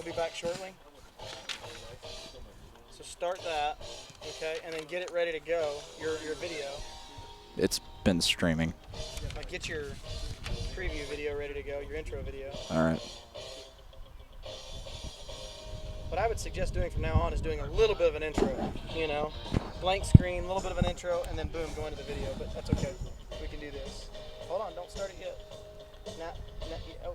We'll be back shortly. So start that, okay, and then get it ready to go, your video. It's been streaming. Like get your preview video ready to go, your intro video. All right. What I would suggest doing from now on is doing a little bit of an intro, blank screen, a little bit of an intro, and then boom, go into the video, but that's okay. We can do this. Hold on, don't start it yet. Not yet. Oh.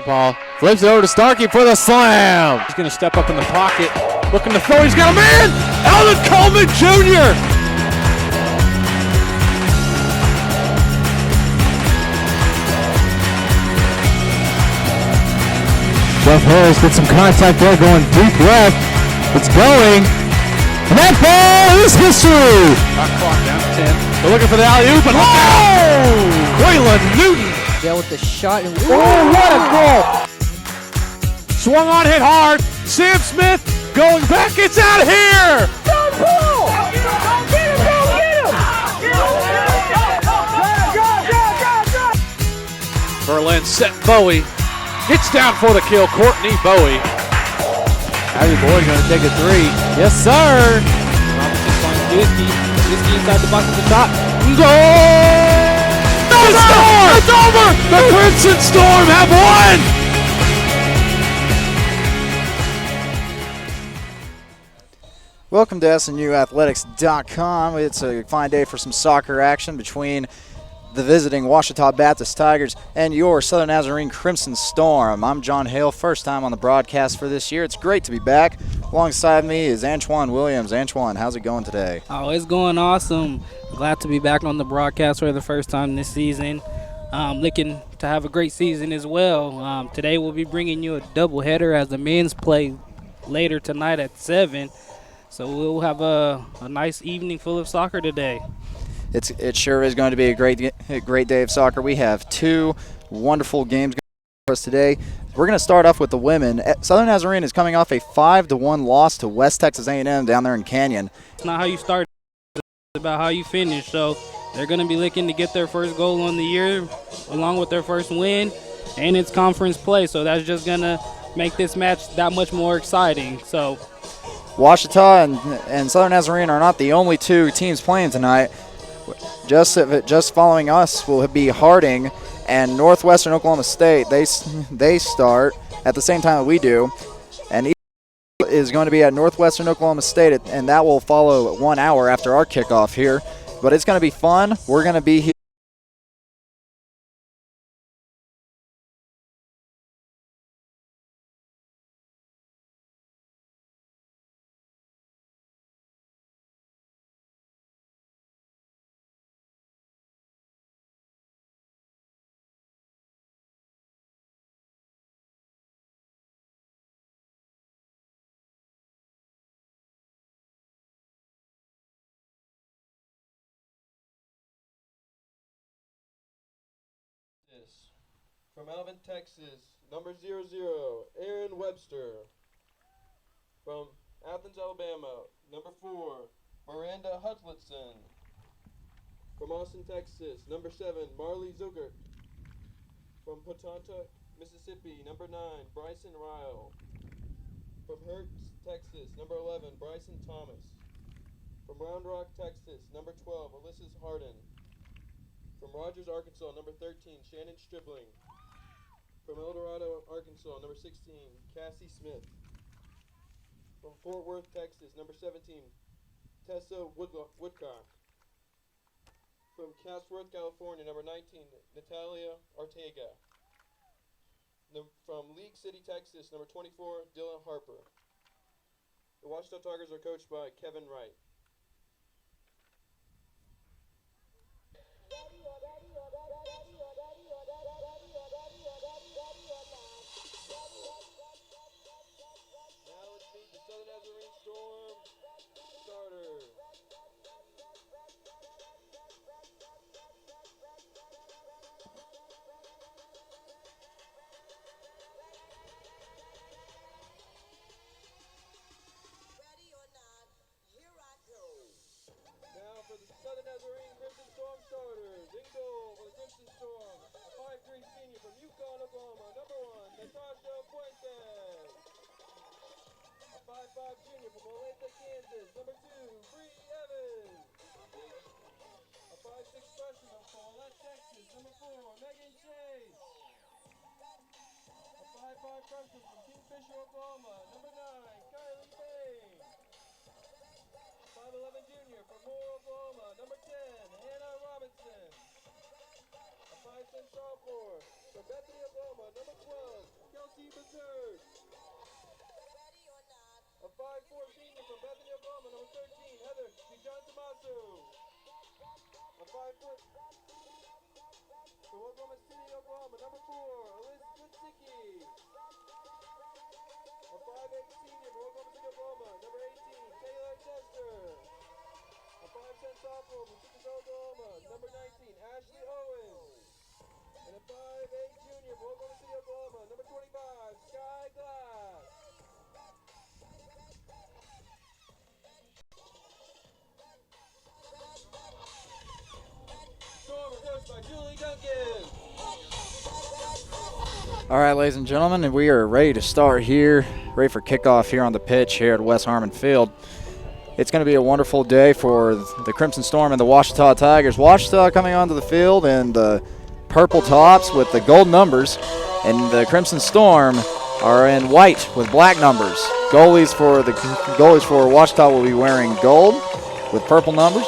Paul flips it over to Starkey for the slam. He's going to step up in the pocket, looking to throw. He's got a man! Alvin Coleman Jr. Jeff Harris gets some contact there, going deep left. It's going. And that ball is history. Shot clock down to 10. They're looking for the alley-oop, and oh! Waylon Newton. There with the shot, and oh, what a goal! Swung on, hit hard. Sam Smith going back. It's out of here. Don't pull! Get him! Berlin set Bowie. Gets down for the kill. Courtney Bowie. Harry Boyd going to take a three. Yes, sir. Robinson finds Disney. Disney inside the box at the top. Goal! It's over! The Crimson Storm have won! Welcome to SNUathletics.com. It's a fine day for some soccer action between the visiting Ouachita Baptist Tigers and your Southern Nazarene Crimson Storm. I'm John Hale, first time on the broadcast for this year. It's great to be back. Alongside me is Antoine Williams. Antoine, how's it going today? Oh, it's going awesome. Glad to be back on the broadcast for the first time this season. Looking to have a great season as well. Today we'll be bringing you a doubleheader as the men's play later tonight at 7. So we'll have a nice evening full of soccer today. It sure is going to be a great day of soccer. We have two wonderful games for us today. We're going to start off with the women. Southern Nazarene is coming off a 5-1 loss to West Texas A&M down there in Canyon. It's not how you start, it's about how you finish. So they're going to be looking to get their first goal on the year along with their first win, and it's conference play. So that's just going to make this match that much more exciting. So Ouachita and Southern Nazarene are not the only two teams playing tonight. Just following us will be Harding and Northwestern Oklahoma State. They start at the same time that we do, and is going to be at Northwestern Oklahoma State, and that will follow 1 hour after our kickoff here. But it's going to be fun. We're going to be here. From Alvin, Texas, number 00, Aaron Webster. From Athens, Alabama, number 4, Miranda Hutchinson. From Austin, Texas, number 7, Marley Zugert. From Pontotoc, Mississippi, number 9, Bryson Ryle. From Hertz, Texas, number 11, Bryson Thomas. From Round Rock, Texas, number 12, Ulysses Harden. From Rogers, Arkansas, number 13, Shannon Stribling. From El Dorado, Arkansas, number 16, Cassie Smith. From Fort Worth, Texas, number 17, Tessa Woodcock. From Chatsworth, California, number 19, Natalia Ortega. From League City, Texas, number 24, Dylan Harper. The Ouachita Tigers are coached by Kevin Wright. Southern Nazarene Storm starter. 5 junior from Olathe, Kansas. Number 2, Bree Evans. A 5'6 freshman from Paulette, Texas. Number 4, Megan Chase. A 5'5 freshman from Kingfisher, Oklahoma. Number 9, Kylie Bain. 5'11 junior from Moore, Oklahoma. Number 10, Hannah Robinson. A 5'10 sophomore from Bethany, Oklahoma. Number 12, Kelsey Berserk. A 5'4 senior from Bethany, Oklahoma. Number 13, Heather DeJohn Tomaso. A 5 foot from Oklahoma City, Oklahoma. Number 4, Elizabeth Sicky. A 5'8 senior from Oklahoma City, Oklahoma. Number 18, Taylor Chester. A 5'10 sophomore from Citrus, Oklahoma. Number 19, Ashley Owens. And a 5'8 junior from Oklahoma City, Oklahoma. Number 25, Sky Glass. Storm reversed by Julie Duncan. All right, ladies and gentlemen, and we are ready to start here, ready for kickoff here on the pitch here at West Harmon Field. It's going to be a wonderful day for the Crimson Storm and the Ouachita Tigers. Ouachita coming onto the field in the purple tops with the gold numbers, and the Crimson Storm are in white with black numbers. Goalies for Ouachita will be wearing gold with purple numbers,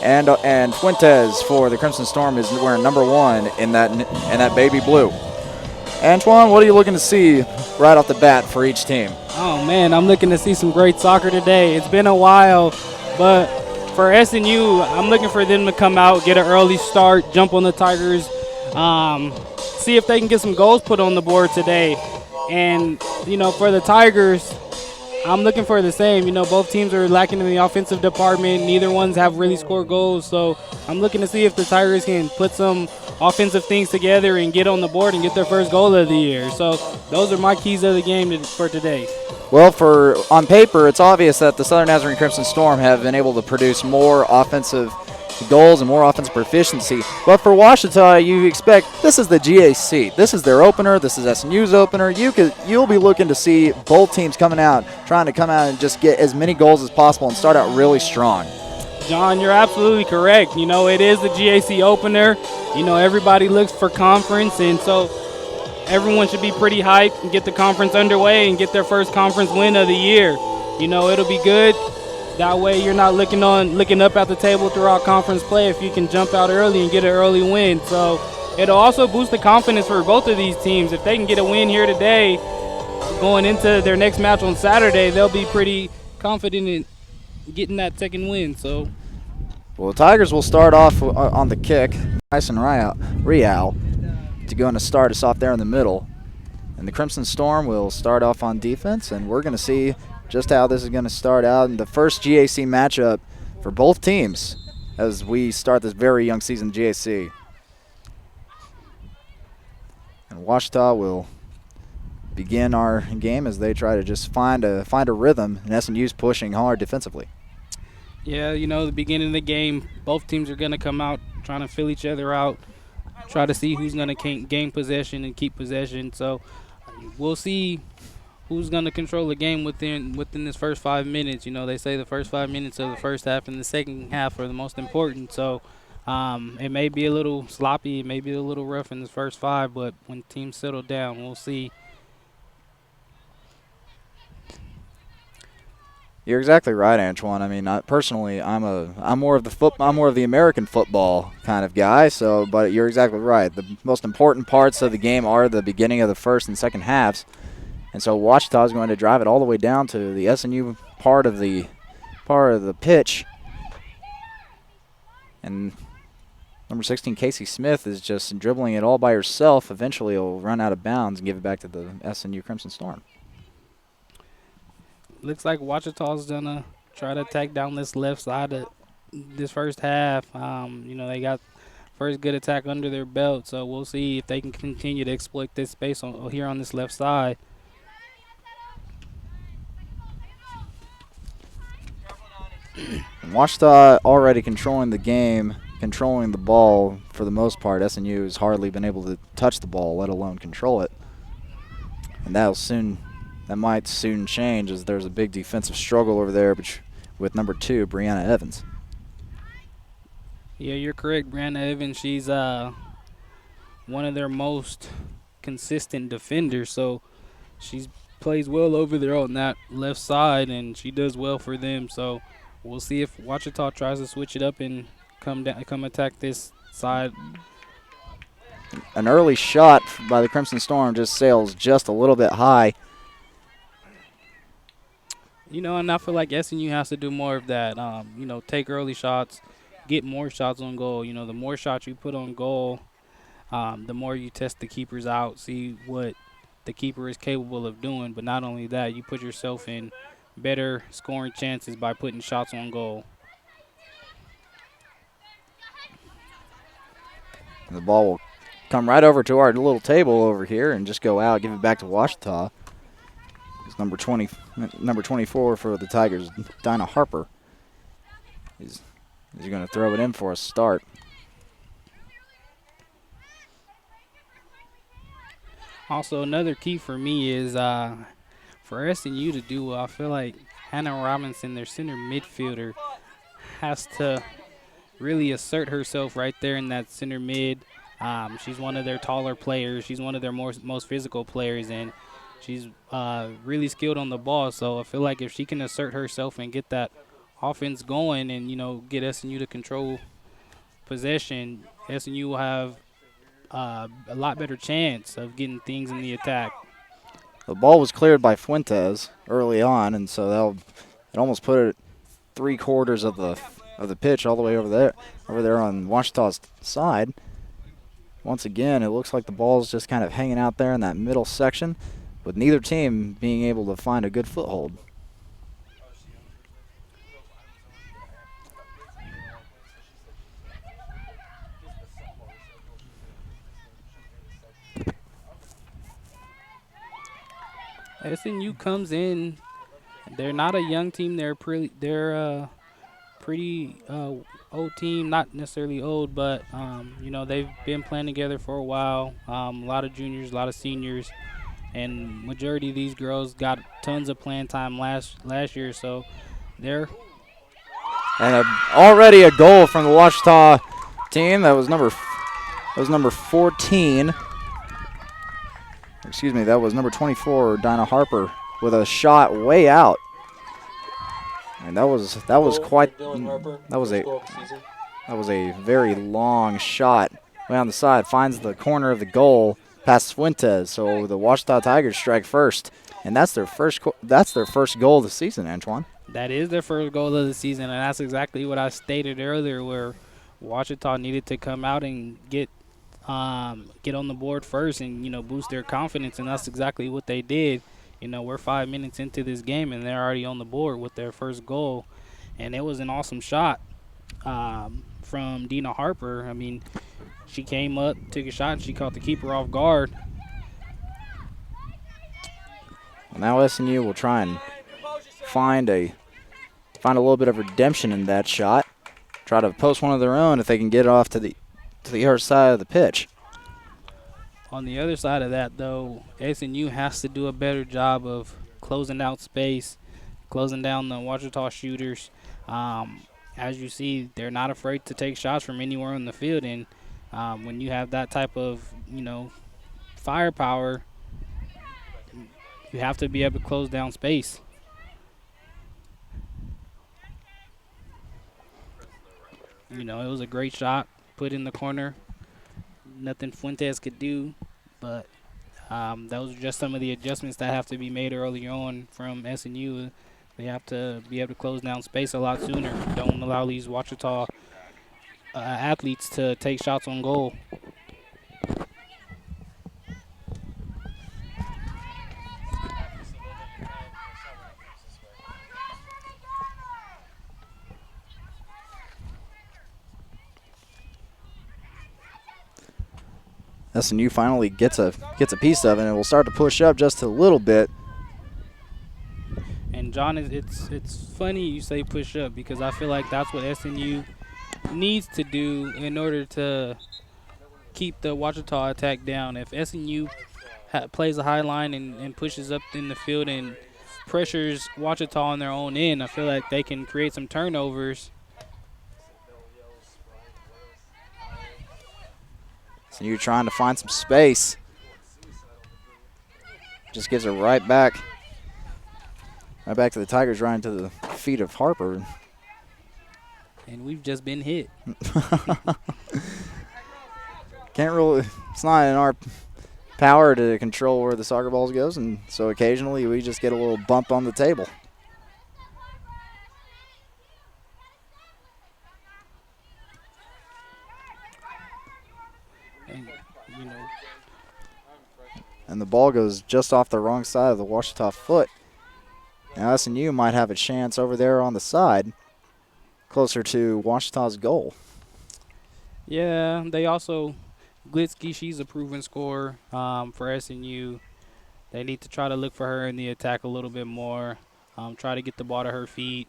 and Fuentes for the Crimson Storm is wearing number 1 in that baby blue. Antoine, what are you looking to see right off the bat for each team? Oh, man, I'm looking to see some great soccer today. It's been a while, but for SNU, I'm looking for them to come out, get an early start, jump on the Tigers, see if they can get some goals put on the board today. And, for the Tigers, I'm looking for the same. Both teams are lacking in the offensive department. Neither ones have really scored goals. So I'm looking to see if the Tigers can put some offensive things together and get on the board and get their first goal of the year. So those are my keys of the game for today. Well, on paper, it's obvious that the Southern Nazarene Crimson Storm have been able to produce more offensive goals and more offensive proficiency. But for Ouachita, you expect this is the GAC. This is their opener. This is SNU's opener. You'll be looking to see both teams trying to come out and just get as many goals as possible and start out really strong. John, you're absolutely correct. It is the GAC opener. Everybody looks for conference, and so everyone should be pretty hyped and get the conference underway and get their first conference win of the year. It'll be good. That way you're not looking up at the table throughout conference play if you can jump out early and get an early win. So it'll also boost the confidence for both of these teams. If they can get a win here today, going into their next match on Saturday, they'll be pretty confident in getting that second win. So, well, the Tigers will start off on the kick. Bryson Real to go and start us off there in the middle. And the Crimson Storm will start off on defense, and we're going to see just how this is going to start out in the first GAC matchup for both teams as we start this very young season GAC. And Ouachita will begin our game as they try to just find a rhythm, and SNU's pushing hard defensively. Yeah, the beginning of the game, both teams are going to come out trying to fill each other out, try to see who's going to gain possession and keep possession. So we'll see who's going to control the game within this first 5 minutes. They say the first 5 minutes of the first half and the second half are the most important. So it may be a little sloppy, it may be a little rough in the first 5, but when teams settle down, we'll see. You're exactly right, Antoine. I mean, personally, I'm more of the American football kind of guy. So, but you're exactly right. The most important parts of the game are the beginning of the first and second halves. And so Ouachita is going to drive it all the way down to the SNU part of the pitch. And number 16, Casey Smith, is just dribbling it all by herself. Eventually he'll run out of bounds and give it back to the SNU Crimson Storm. Looks like Ouachita's going to try to attack down this left side of this first half. They got first good attack under their belt, so we'll see if they can continue to exploit this space here on this left side. Ouachita already controlling the game, controlling the ball for the most part. SNU has hardly been able to touch the ball, let alone control it. And that'll soon that might soon change as there's a big defensive struggle over there with number 2, Brianna Evans. Yeah, you're correct, Brianna Evans. She's one of their most consistent defenders, so she plays well over there on that left side, and she does well for them. So we'll see if Ouachita tries to switch it up and come attack this side. An early shot by the Crimson Storm just sails just a little bit high. You know, and I feel like SNU has to do more of that. You know, take early shots, get more shots on goal. You know, the more shots you put on goal, the more you test the keepers out, see what the keeper is capable of doing. But not only that, you put yourself in better scoring chances by putting shots on goal. The ball will come right over to our little table over here and just go out, give it back to Ouachita. It's number 24 for the Tigers, Dinah Harper. He's going to throw it in for a start. Also, another key for me is for SNU to do well, I feel like Hannah Robinson, their center midfielder, has to really assert herself right there in that center mid. She's one of their taller players. She's one of their most physical players, and she's really skilled on the ball. So I feel like if she can assert herself and get that offense going and, you know, get SNU to control possession, SNU will have a lot better chance of getting things in the attack. The ball was cleared by Fuentes early on, and so it almost put it 3/4 of the pitch all the way over there on Ouachita's side. Once again, it looks like the ball's just kind of hanging out there in that middle section, with neither team being able to find a good foothold. SNU comes in. They're not a young team. They're pretty old team. Not necessarily old, but you know, they've been playing together for a while. A lot of juniors, a lot of seniors, and majority of these girls got tons of playing time last year. So they're already a goal from the Ouachita team. That was number 14. Excuse me, that was number 24, Dinah Harper, with a shot way out. And that was quite that was a very long shot way on the side. Finds the corner of the goal past Fuentes. So the Ouachita Tigers strike first, and that's their first goal of the season, Antoine. That is their first goal of the season, and that's exactly what I stated earlier, where Ouachita needed to come out and get on the board first and, you know, boost their confidence, and that's exactly what they did. You know, we're 5 minutes into this game, and they're already on the board with their first goal, and it was an awesome shot from Dina Harper. I mean, she came up, took a shot, and she caught the keeper off guard. Well, now SNU will try and find a little bit of redemption in that shot. Try to post one of their own if they can get it off to the other side of the pitch. On the other side of that, though, SNU has to do a better job of closing out space, closing down the Ouachita shooters. As you see, they're not afraid to take shots from anywhere on the field, and when you have that type of, you know, firepower, you have to be able to close down space. You know, it was a great shot put in the corner. Nothing Fuentes could do, but those are just some of the adjustments that have to be made early on from SNU. They have to be able to close down space a lot sooner. Don't allow these Ouachita athletes to take shots on goal. SNU finally gets a piece of it, and will start to push up just a little bit. And John, it's funny you say push up, because I feel like that's what SNU needs to do in order to keep the Ouachita attack down. If SNU plays a high line and pushes up in the field and pressures Wachita on their own end, I feel like they can create some turnovers. So you're trying to find some space. Just gives it right back. Right back to the Tigers, right into the feet of Harper. And we've just been hit. Can't really, it's not in our power to control where the soccer balls goes, and so occasionally we just get a little bump on the table. And, you know, And the ball goes just off the wrong side of the Washita foot. Now SNU might have a chance over there on the side, closer to Washita's goal. yeah, they also, Glitsky, she's a proven scorer for SNU. They need to try to look for her in the attack a little bit more, try to get the ball to her feet.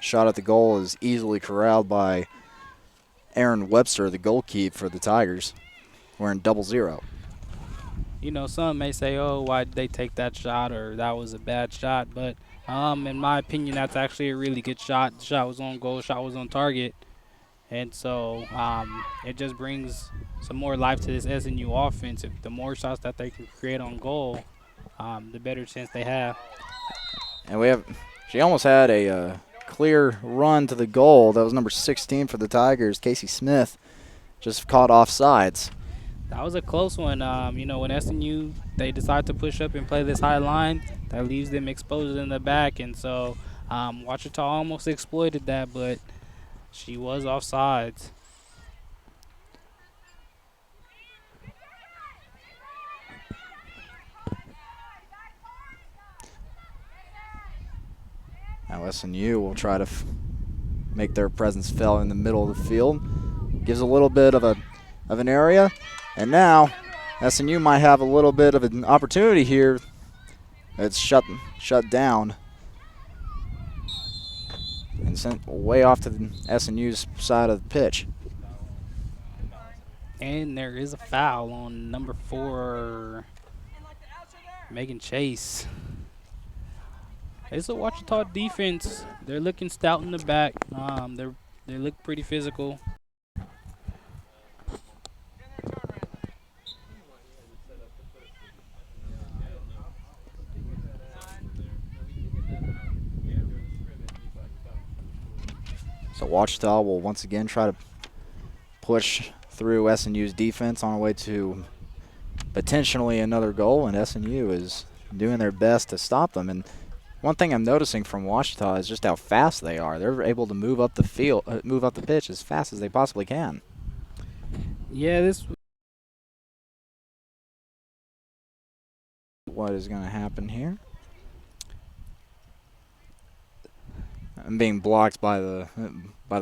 Shot at the goal is easily corralled by Aaron Webster, the goalkeeper for the Tigers. We're in 0-0. You know, some may say, oh, why did they take that shot, or that was a bad shot. But in my opinion, that's actually a really good shot. The shot was on goal, the shot was on target. And so it just brings some more life to this SNU offense. If the more shots that they can create on goal, the better chance they have. And she almost had a clear run to the goal. That was number 16 for the Tigers, Casey Smith, just caught offsides. That was a close one. You know, when SNU, they decide to push up and play this high line, that leaves them exposed in the back. And so Wachita almost exploited that, but she was offsides. Now SNU will try to make their presence felt in the middle of the field. Gives a little bit of an area. And now SNU might have a little bit of an opportunity here. It's shut down and sent way off to the SNU's side of the pitch. And there is a foul on number 4, Megan Chase. It's a Wachita defense. They're looking stout in the back. They look pretty physical. So Wachita will once again try to push through SNU's defense on the way to potentially another goal, and SNU is doing their best to stop them. And one thing I'm noticing from Wachita is just how fast they are. They're able to move up the field, move up the pitch as fast as they possibly can. Yeah, What is going to happen here? I'm being blocked by the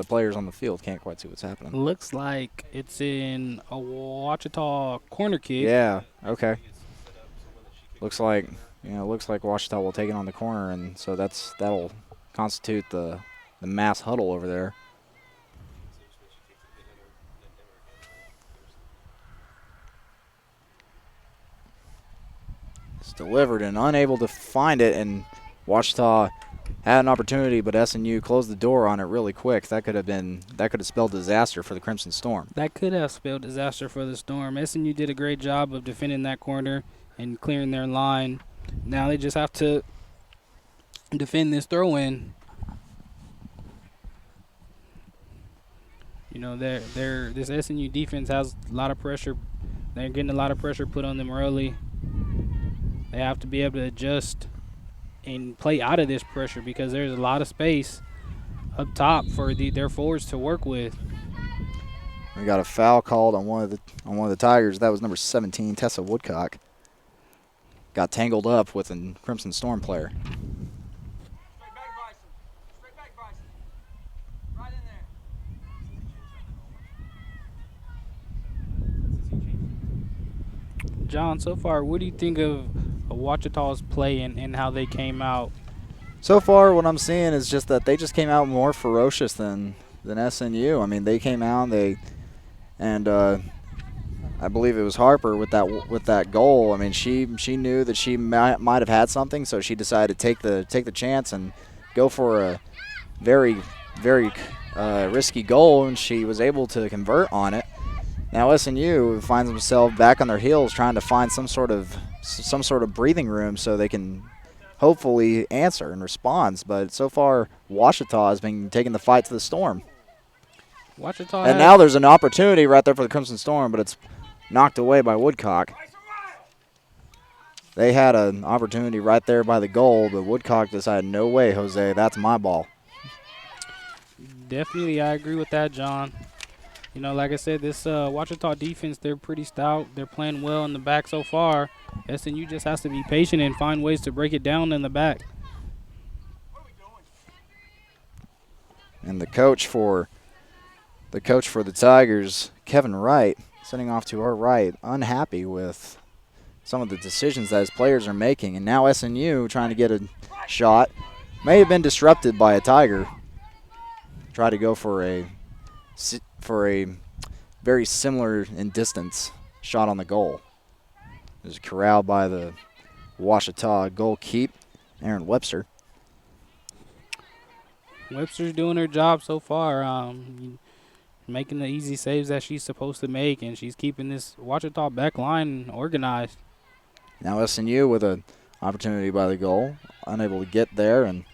players on the field. Can't quite see what's happening. looks like it's in a Wachita corner kick. Yeah. Okay. Looks like Wachita will take it on the corner, and so that'll constitute the mass huddle over there. It's delivered and unable to find it, and Wachita had an opportunity, but SNU closed the door on it really quick. That could have spelled disaster for the Crimson Storm. That could have spelled disaster for the Storm. SNU did a great job of defending that corner and clearing their line. Now they just have to defend this throw-in. You know, this SNU defense has a lot of pressure. They're getting a lot of pressure put on them early. They have to be able to adjust and play out of this pressure because there's a lot of space up top for their forwards to work with. We got a foul called on one of the Tigers. That was number 17, Tessa Woodcock. Got tangled up with a Crimson Storm player. John, so far, what do you think of Wachita's play and how they came out? So far, what I'm seeing is just that they just came out more ferocious than SNU. I mean, they came out and I believe it was Harper with that goal. I mean, she knew that she might have had something, so she decided to take the chance and go for a very risky goal, and she was able to convert on it. Now SNU finds themselves back on their heels, trying to find some sort of breathing room so they can hopefully answer and respond. But so far, Ouachita has been taking the fight to the Storm. And now there's an opportunity right there for the Crimson Storm, but it's knocked away by Woodcock. They had an opportunity right there by the goal, but Woodcock decided, no way, Jose, that's my ball. Definitely, I agree with that, John. You know, like I said, this Ouachita defense, they're pretty stout. They're playing well in the back so far. SNU just has to be patient and find ways to break it down in the back. And the coach for the Tigers, Kevin Wright, sitting off to our right, unhappy with some of the decisions that his players are making. And now SNU trying to get a shot. May have been disrupted by a Tiger. Try to go for a very similar in distance shot on the goal. There's corralled by the Ouachita goalkeeper, Aaron Webster. Webster's doing her job so far, making the easy saves that she's supposed to make, and she's keeping this Ouachita back line organized. Now SNU with an opportunity by the goal, unable to get there, and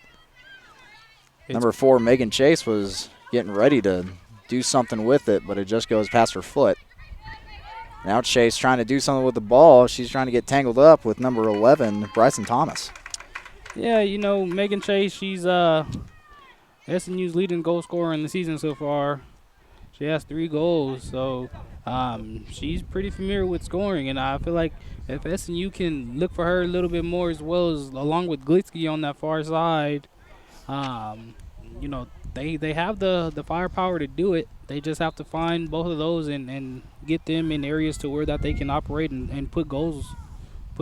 number 4, Megan Chase, was getting ready to do something with it, but it just goes past her foot. Now Chase trying to do something with the ball. She's trying to get tangled up with number 11, Bryson Thomas. Yeah, you know, Megan Chase, she's SNU's leading goal scorer in the season so far. She has 3 goals, so she's pretty familiar with scoring, and I feel like if SNU can look for her a little bit more, as well as along with Glitsky on that far side, you know, they have the firepower to do it. They just have to find both of those and get them in areas to where that they can operate and put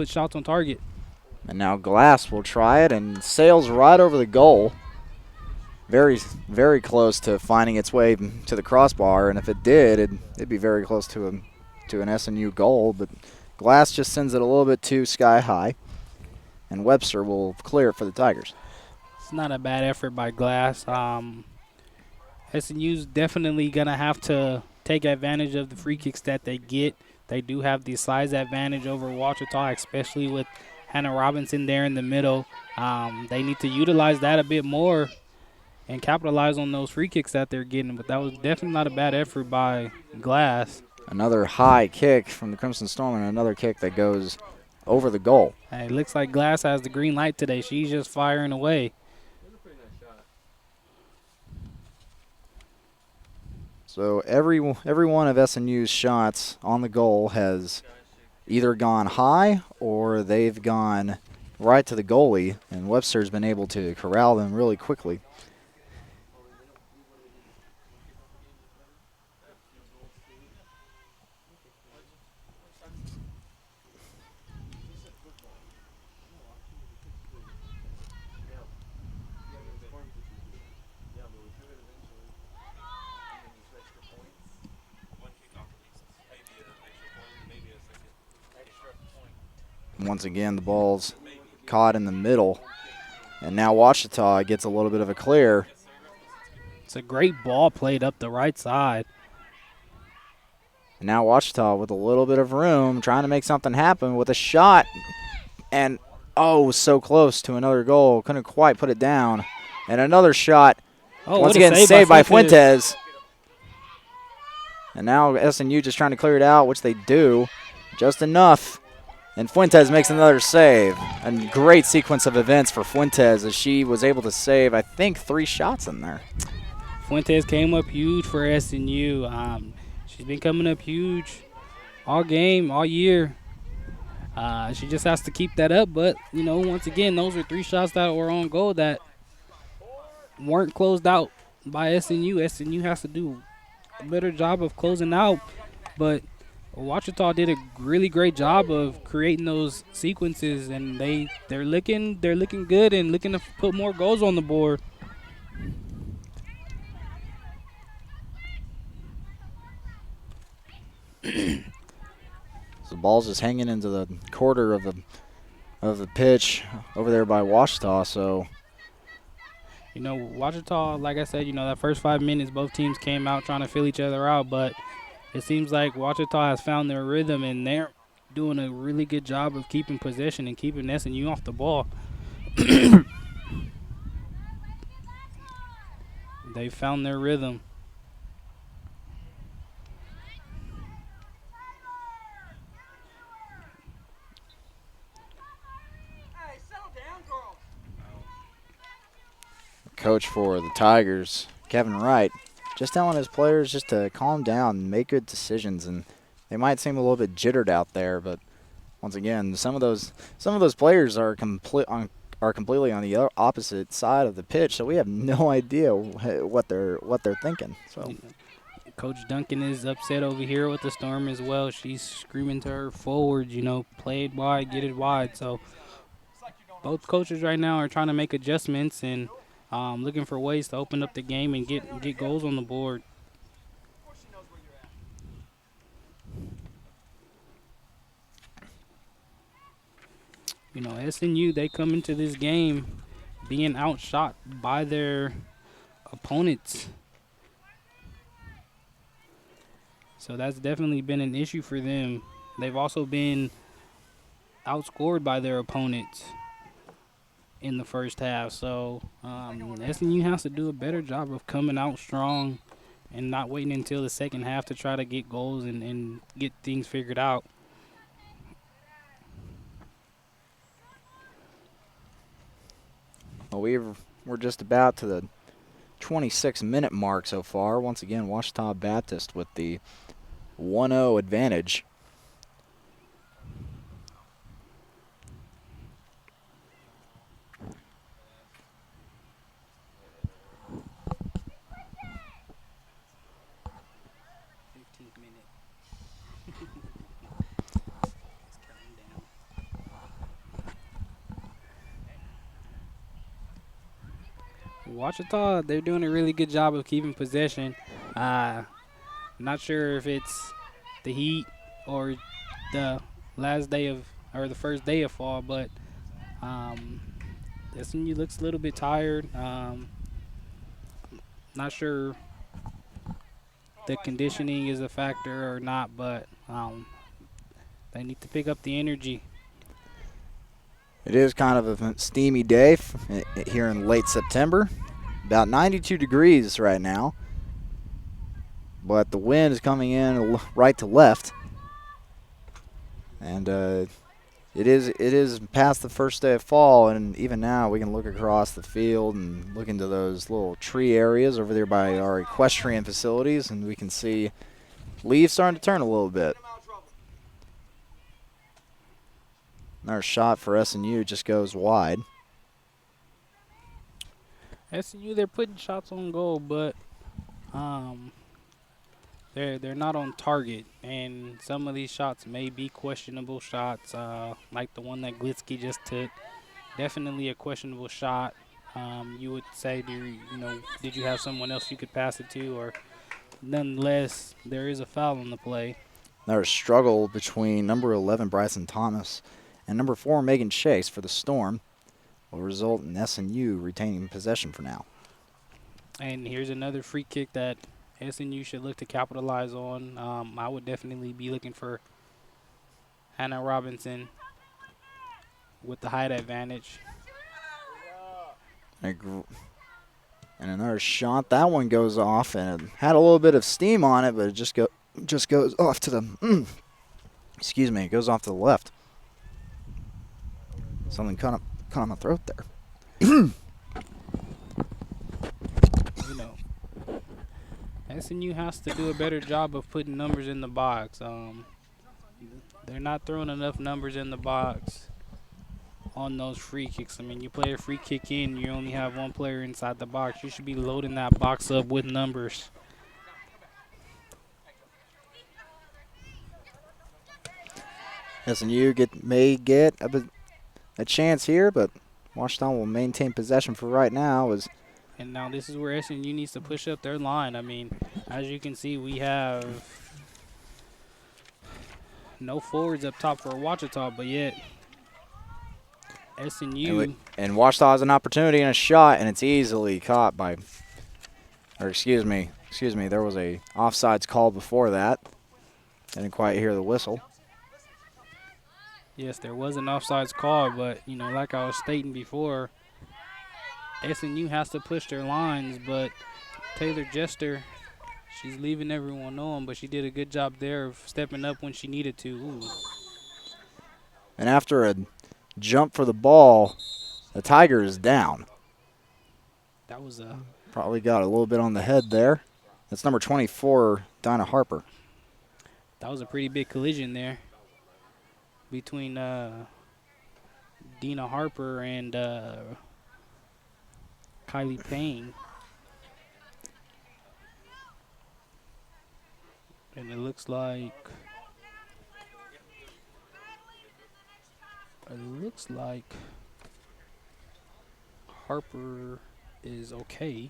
shots on target. And now Glass will try it and sails right over the goal. Very, very close to finding its way to the crossbar, and if it did, it'd be very close to an SNU goal, but Glass just sends it a little bit too sky high, and Webster will clear it for the Tigers. It's not a bad effort by Glass. SNU's definitely going to have to take advantage of the free kicks that they get. They do have the size advantage over Ouachita, especially with Hannah Robinson there in the middle. They need to utilize that a bit more and capitalize on those free kicks that they're getting. But that was definitely not a bad effort by Glass. Another high kick from the Crimson Storm and another kick that goes over the goal. Hey, it looks like Glass has the green light today. She's just firing away. So every one of SNU's shots on the goal has either gone high or they've gone right to the goalie, and Webster's been able to corral them really quickly. Once again, the ball's caught in the middle, and now Ouachita gets a little bit of a clear. It's a great ball played up the right side. And now Ouachita with a little bit of room, trying to make something happen with a shot, and so close to another goal. Couldn't quite put it down. And another shot, once again saved by Fuentes. And now SNU just trying to clear it out, which they do, just enough. And Fuentes makes another save. A great sequence of events for Fuentes as she was able to save, I think, 3 shots in there. Fuentes came up huge for SNU. She's been coming up huge all game, all year. She just has to keep that up. But, you know, once again, those are 3 shots that were on goal that weren't closed out by SNU. SNU has to do a better job of closing out. But Ouachita did a really great job of creating those sequences, and they're looking good and looking to put more goals on the board. So the ball's just hanging into the quarter of the pitch over there by Washita. So You know, Washita, like I said, you know, that first 5 minutes, both teams came out trying to feel each other out, but it seems like Washita has found their rhythm, and they're doing a really good job of keeping possession and keeping SNU off the ball. They found their rhythm. coach for the Tigers, Kevin Wright, just telling his players just to calm down and make good decisions. And they might seem a little bit jittered out there, but once again, some of those players are completely on the opposite side of the pitch, so we have no idea what they're thinking. So Coach Duncan is upset over here with the Storm as well. She's screaming to her forwards, you know, play it wide, get it wide. So both coaches right now are trying to make adjustments and looking for ways to open up the game and get goals on the board. You know, SNU, they come into this game being outshot by their opponents. So that's definitely been an issue for them. They've also been outscored by their opponents in the first half. So SNU has to do a better job of coming out strong and not waiting until the second half to try to get goals and get things figured out. well, we're just about to the 26-minute mark so far. Once again, Washita Baptist with the 1-0 advantage. Washita, they're doing a really good job of keeping possession. Not sure if it's the heat or the the first day of fall, but SNU looks a little bit tired. Not sure the conditioning is a factor or not, but they need to pick up the energy. It is kind of a steamy day here in late September. About 92 degrees right now. But the wind is coming in right to left. And it is past the first day of fall, and even now we can look across the field and look into those little tree areas over there by our equestrian facilities, and we can see leaves starting to turn a little bit. Another shot for SNU just goes wide. SNU, they're putting shots on goal, but they're not on target, and some of these shots may be questionable shots, like the one that Glitsky just took. Definitely a questionable shot. You would say, did you have someone else you could pass it to, or nonetheless, there is a foul on the play. Another struggle between number 11 Bryson Thomas and number 4 Megan Chase for the Storm will result in SNU retaining possession for now. And here's another free kick that SNU should look to capitalize on. I would definitely be looking for Hannah Robinson with the height advantage. And another shot. That one goes off, and it had a little bit of steam on it, but it just goes off to the it goes off to the left. Something caught on my throat there. SNU has to do a better job of putting numbers in the box. They're not throwing enough numbers in the box on those free kicks. I mean, you play a free kick in, you only have one player inside the box. You should be loading that box up with numbers. SNU may get a chance here, but Washington will maintain possession for right now. And now this is where SNU needs to push up their line. I mean, as you can see, we have no forwards up top for Ouachita, but yet SNU. And Ouachita has an opportunity and a shot, and it's easily caught by, or excuse me, there was a offsides call before that. Didn't quite hear the whistle. Yes, there was an offsides call, but, like I was stating before, SNU has to push their lines, but Taylor Jester, she's leaving everyone on, but she did a good job there of stepping up when she needed to. Ooh. And after a jump for the ball, the Tiger is down. That was Probably got a little bit on the head there. That's number 24, Dinah Harper. that was a pretty big collision there between Dina Harper and Kylie Payne. And it looks like Harper is okay.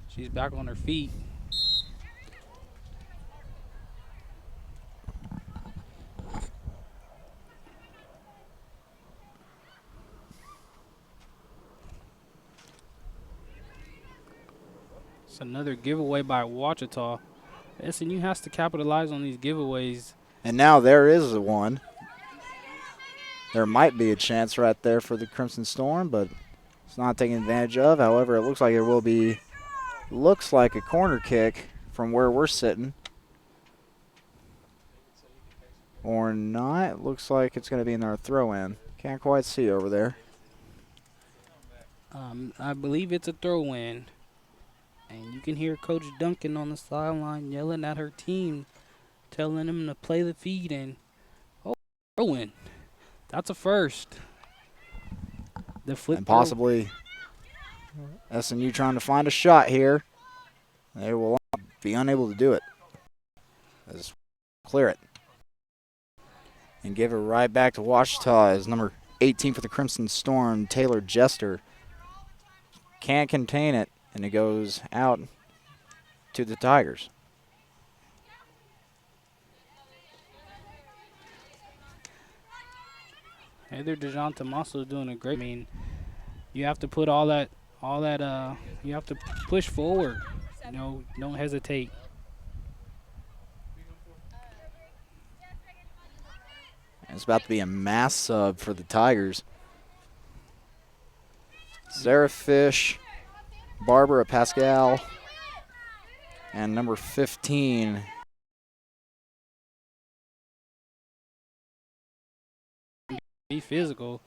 She's back on her feet. It's another giveaway by Ouachita. SNU has to capitalize on these giveaways. And now there is one. There might be a chance right there for the Crimson Storm, but it's not taken advantage of. However, it looks like it will be, looks like a corner kick from where we're sitting. Or not. It looks like it's going to be in our throw-in. Can't quite see over there. I believe it's a throw-in. And you can hear Coach Duncan on the sideline yelling at her team, telling them to play the feed and throw-in. That's a first. The flip And possibly SNU trying to find a shot here. They will be unable to do it. Just clear it. And give it right back to Ouachita as number 18 for the Crimson Storm, Taylor Jester. Can't contain it, and it goes out to the Tigers. Heather DeJohn Tomaso is doing a great. I mean, you have to put you have to push forward. Don't hesitate. It's about to be a mass sub for the Tigers. Sarah Fish, Barbara Pascal, and number 15. Be physical.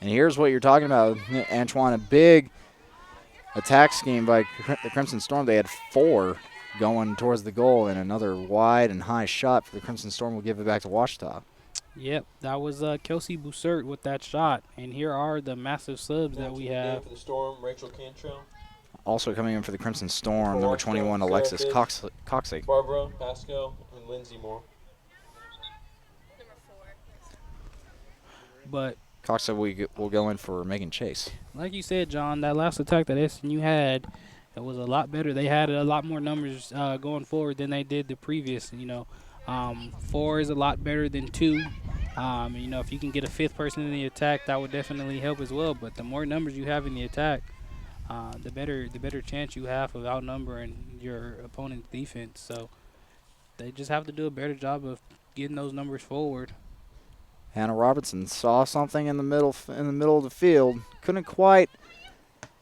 And here's what you're talking about, Antoine. A big attack scheme by the Crimson Storm. They had 4 going towards the goal, and another wide and high shot for the Crimson Storm will give it back to Ouachita. Yep, that was Kelsey Bussert with that shot. And here are the massive subs that we have. For the Storm, Rachel Cantrell. Also coming in for the Crimson Storm, number 21, Alexis Coxey. Barbara Pascal and Lindsay Moore. But Coxey will go in for Megan Chase. like you said, John, that last attack that SNU had, it was a lot better. They had a lot more numbers going forward than they did the previous. 4 is a lot better than 2. If you can get a 5th person in the attack, that would definitely help as well. But the more numbers you have in the attack, the better chance you have of outnumbering your opponent's defense. So they just have to do a better job of getting those numbers forward. Hannah Robertson saw something in the middle of the field. Couldn't quite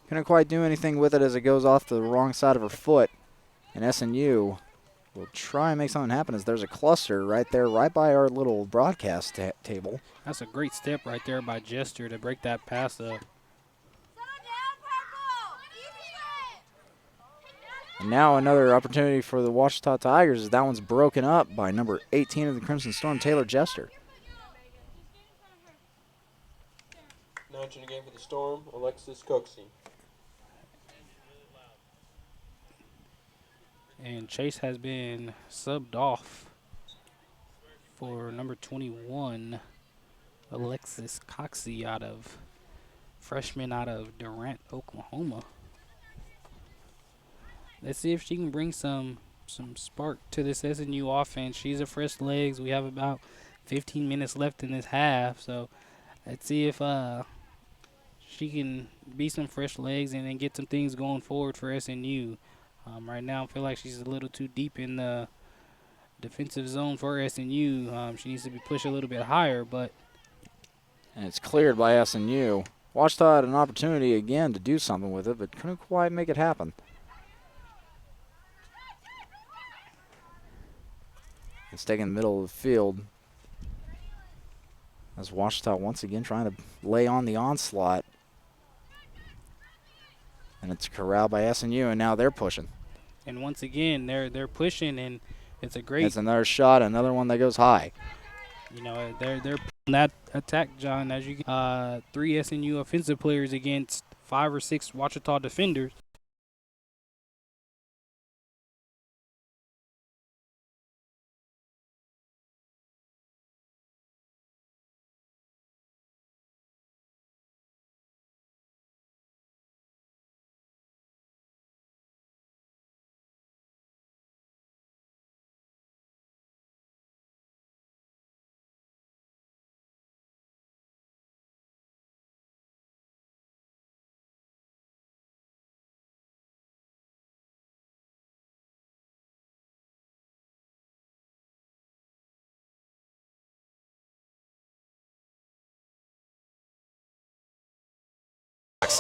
do anything with it as it goes off the wrong side of her foot. And SNU will try and make something happen as there's a cluster right there, right by our little broadcast table. That's a great step right there by Jester to break that pass up. And now another opportunity for the Ouachita Tigers as that one's broken up by number 18 of the Crimson Storm, Taylor Jester. Now entering the game for the Storm, Alexis Coxey. And Chase has been subbed off for number 21, Alexis Coxey, freshman out of Durant, Oklahoma. Let's see if she can bring some some spark to this SNU offense. She's a fresh legs. We have about 15 minutes left in this half, so let's see if she can be some fresh legs and then get some things going forward for SNU. Right now, I feel like she's a little too deep in the defensive zone for SNU. She needs to be pushed a little bit higher, but And it's cleared by SNU. Washita had an opportunity again to do something with it, but couldn't quite make it happen. It's taking the middle of the field as Washita once again trying to lay on the onslaught. And it's corralled by SNU, and now they're pushing. and once again they're pushing, and it's a great. It's another shot, another one that goes high. They're pulling that attack, John. As you 3 SNU offensive players against 5 or 6 Washita defenders.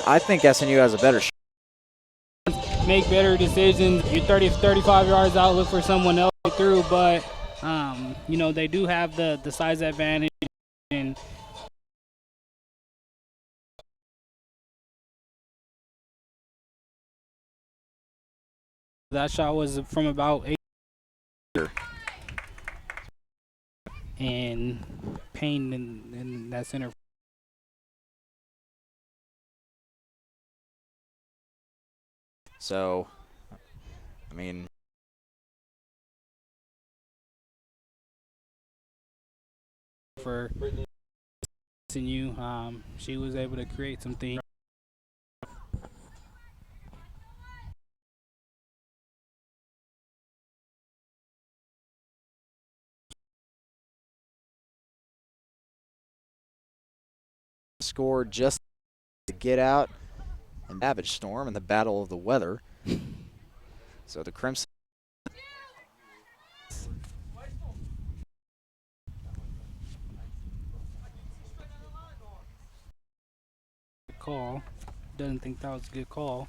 I think SNU has a better shot. Make better decisions. You're 30, 35 yards out, look for someone else to get through, but they do have the size advantage, and that shot was from about 8 and Payne in that center. So, I mean, For SNU, she was able to create some things. scored just to get out and Savage Storm in the battle of the weather. So the Crimson Call. Doesn't think that was a good call.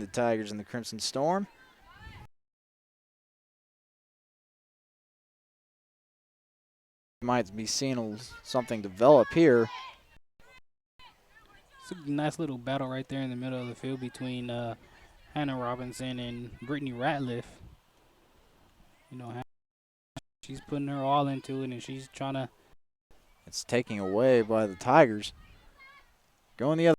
the Tigers and the Crimson Storm. Might be seeing something develop here. It's a nice little battle right there in the middle of the field between Hannah Robinson and Brittany Ratliff. She's putting her all into it, and she's trying to. It's taken away by the Tigers. Going the other.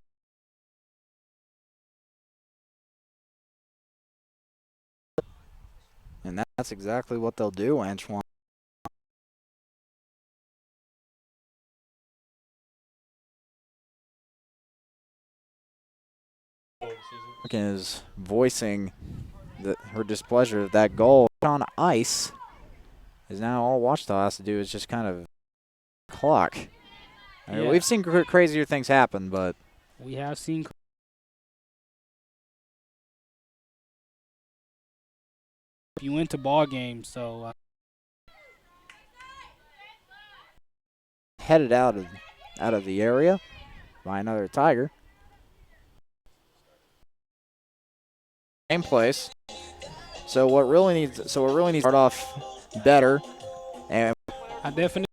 And that's exactly what they'll do, Antoine. Is voicing her displeasure of that goal on ice. Is now all Washita has to do is just kind of clock. I mean, we've seen crazier things happen, but we have seen. You went to ball games, so headed out of the area by another Tiger. Same place. So what really needs to start off better, and I definitely